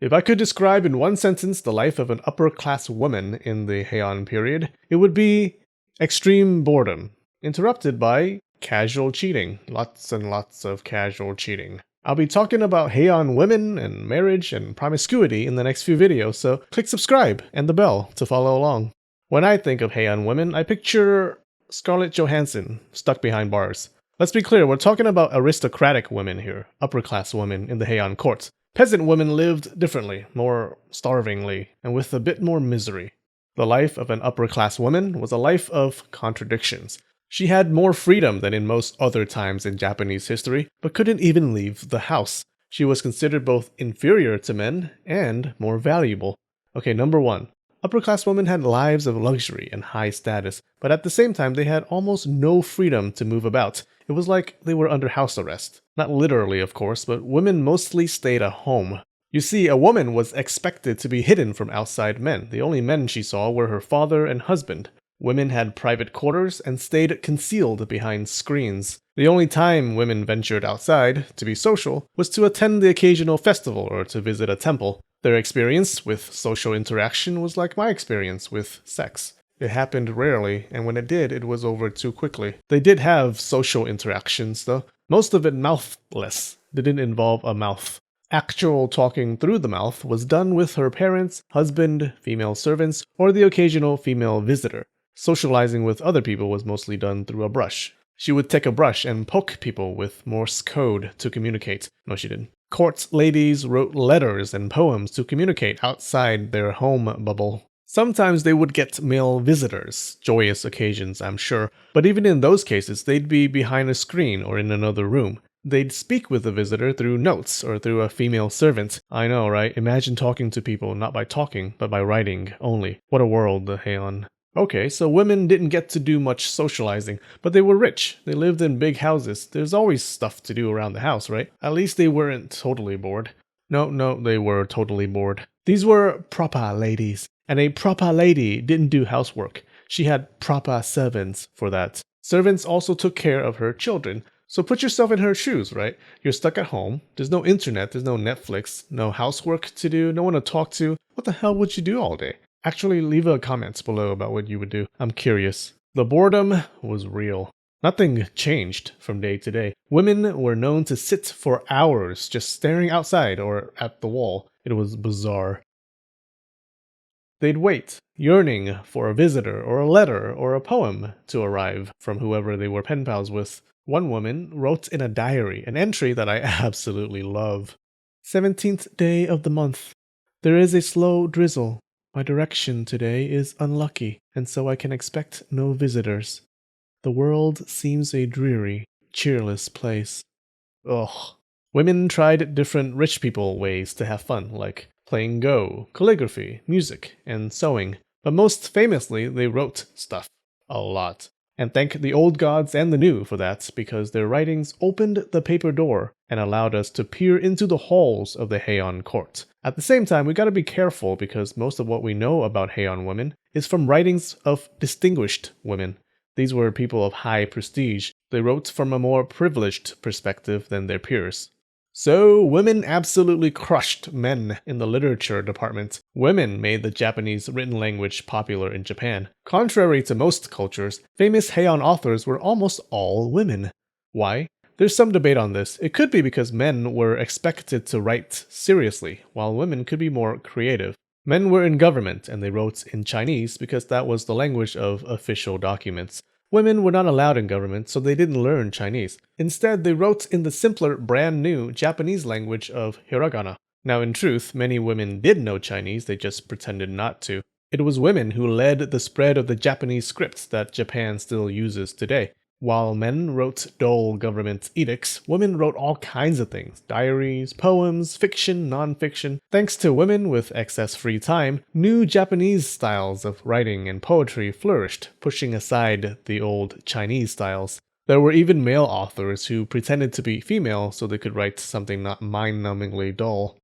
If I could describe in one sentence the life of an upper-class woman in the Heian period, it would be extreme boredom, interrupted by casual cheating. Lots and lots of casual cheating. I'll be talking about Heian women and marriage and promiscuity in the next few videos, so click subscribe and the bell to follow along. When I think of Heian women, I picture Scarlett Johansson stuck behind bars. Let's be clear, we're talking about aristocratic women here, upper-class women in the Heian court. Peasant women lived differently, more starvingly, and with a bit more misery. The life of an upper-class woman was a life of contradictions. She had more freedom than in most other times in Japanese history, but couldn't even leave the house. She was considered both inferior to men and more valuable. Okay, number 1. Upper-class women had lives of luxury and high status, but at the same time they had almost no freedom to move about. It was like they were under house arrest. Not literally, of course, but women mostly stayed at home. You see, a woman was expected to be hidden from outside men. The only men she saw were her father and husband. Women had private quarters and stayed concealed behind screens. The only time women ventured outside to be social was to attend the occasional festival or to visit a temple. Their experience with social interaction was like my experience with sex. It happened rarely, and when it did, it was over too quickly. They did have social interactions, though. Most of it mouthless. Didn't involve a mouth. Actual talking through the mouth was done with her parents, husband, female servants, or the occasional female visitor. Socializing with other people was mostly done through a brush. She would take a brush and poke people with Morse code to communicate. No, she didn't. Court ladies wrote letters and poems to communicate outside their home bubble. Sometimes they would get male visitors, joyous occasions, I'm sure, but even in those cases, they'd be behind a screen or in another room. They'd speak with the visitor through notes or through a female servant. I know, right? Imagine talking to people not by talking, but by writing only. What a world, the Heian. Okay, so women didn't get to do much socializing, but they were rich. They lived in big houses. There's always stuff to do around the house, right? At least they weren't totally bored. No, they were totally bored. These were proper ladies, and a proper lady didn't do housework. She had proper servants for that. Servants also took care of her children. So put yourself in her shoes, right? You're stuck at home. There's no internet, there's no Netflix, no housework to do, no one to talk to. What the hell would you do all day? Actually, leave a comment below about what you would do. I'm curious. The boredom was real. Nothing changed from day to day. Women were known to sit for hours just staring outside or at the wall. It was bizarre. They'd wait, yearning for a visitor or a letter or a poem to arrive from whoever they were pen pals with. One woman wrote in a diary an entry that I absolutely love. 17th day of the month. There is a slow drizzle. My direction today is unlucky, and so I can expect no visitors. The world seems a dreary, cheerless place. Ugh. Women tried different rich people ways to have fun, like playing Go, calligraphy, music, and sewing. But most famously, they wrote stuff. A lot. And thank the old gods and the new for that, because their writings opened the paper door and allowed us to peer into the halls of the Heian court. At the same time, we gotta be careful because most of what we know about Heian women is from writings of distinguished women. These were people of high prestige. They wrote from a more privileged perspective than their peers. So, women absolutely crushed men in the literature department. Women made the Japanese written language popular in Japan. Contrary to most cultures, famous Heian authors were almost all women. Why? There's some debate on this. It could be because men were expected to write seriously, while women could be more creative. Men were in government, and they wrote in Chinese because that was the language of official documents. Women were not allowed in government, so they didn't learn Chinese. Instead, they wrote in the simpler, brand new Japanese language of hiragana. Now, in truth, many women did know Chinese, they just pretended not to. It was women who led the spread of the Japanese scripts that Japan still uses today. While men wrote dull government edicts, women wrote all kinds of things. Diaries, poems, fiction, non-fiction. Thanks to women with excess free time, new Japanese styles of writing and poetry flourished, pushing aside the old Chinese styles. There were even male authors who pretended to be female so they could write something not mind-numbingly dull.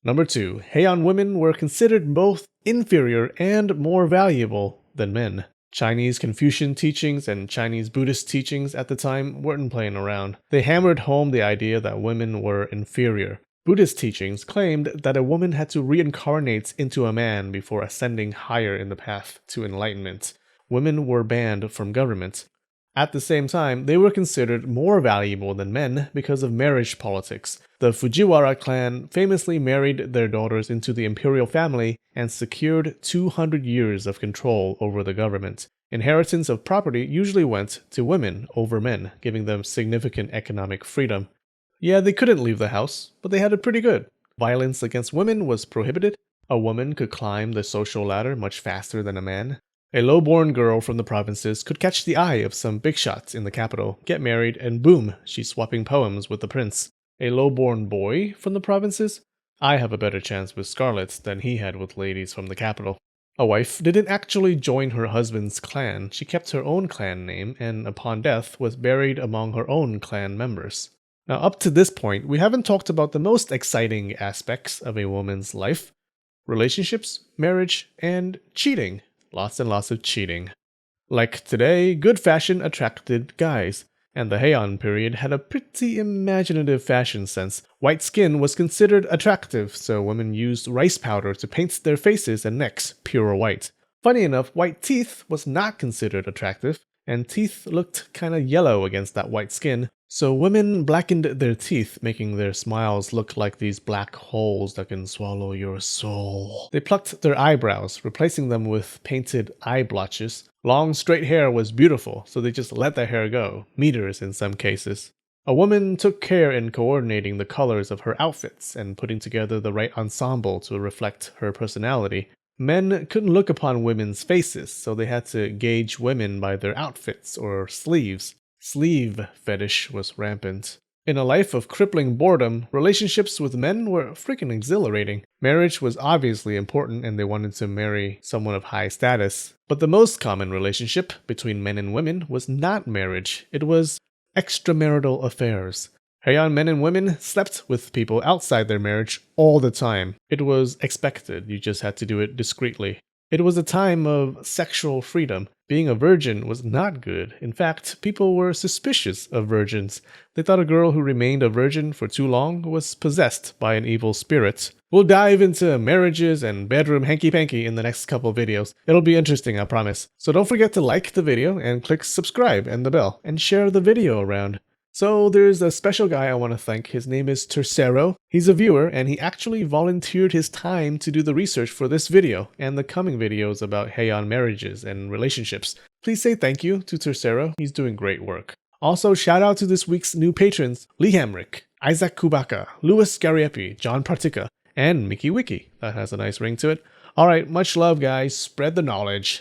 Number 2. Heian women were considered both inferior and more valuable than men. Chinese Confucian teachings and Chinese Buddhist teachings at the time weren't playing around. They hammered home the idea that women were inferior. Buddhist teachings claimed that a woman had to reincarnate into a man before ascending higher in the path to enlightenment. Women were banned from government. At the same time, they were considered more valuable than men because of marriage politics. The Fujiwara clan famously married their daughters into the imperial family and secured 200 years of control over the government. Inheritance of property usually went to women over men, giving them significant economic freedom. Yeah, they couldn't leave the house, but they had it pretty good. Violence against women was prohibited. A woman could climb the social ladder much faster than a man. A low-born girl from the provinces could catch the eye of some big shots in the capital, get married, and boom, she's swapping poems with the prince. A low-born boy from the provinces? I have a better chance with Scarlet than he had with ladies from the capital. A wife didn't actually join her husband's clan. She kept her own clan name and, upon death, was buried among her own clan members. Now, up to this point, we haven't talked about the most exciting aspects of a woman's life: relationships, marriage, and cheating. Lots and lots of cheating. Like today, good fashion attracted guys, and the Heian period had a pretty imaginative fashion sense. White skin was considered attractive, so women used rice powder to paint their faces and necks pure white. Funny enough, white teeth was not considered attractive, and teeth looked kinda yellow against that white skin, so women blackened their teeth, making their smiles look like these black holes that can swallow your soul. They plucked their eyebrows, replacing them with painted eye blotches. Long straight hair was beautiful, so they just let their hair go, meters in some cases. A woman took care in coordinating the colors of her outfits and putting together the right ensemble to reflect her personality. Men couldn't look upon women's faces, so they had to gauge women by their outfits or sleeves. Sleeve fetish was rampant. In a life of crippling boredom, relationships with men were freaking exhilarating. Marriage was obviously important and they wanted to marry someone of high status. But the most common relationship between men and women was not marriage. It was extramarital affairs. Heian men and women slept with people outside their marriage all the time. It was expected, you just had to do it discreetly. It was a time of sexual freedom. Being a virgin was not good. In fact, people were suspicious of virgins. They thought a girl who remained a virgin for too long was possessed by an evil spirit. We'll dive into marriages and bedroom hanky-panky in the next couple videos. It'll be interesting, I promise. So don't forget to like the video and click subscribe and the bell and share the video around. So there's a special guy I want to thank. His name is Tercero. He's a viewer and he actually volunteered his time to do the research for this video and the coming videos about Heian marriages and relationships. Please say thank you to Tercero. He's doing great work. Also, shout out to this week's new patrons: Lee Hamrick, Isaac Kubaka, Louis Gariepi, John Partica, and Mickey Wiki. That has a nice ring to it. Alright, much love guys. Spread the knowledge.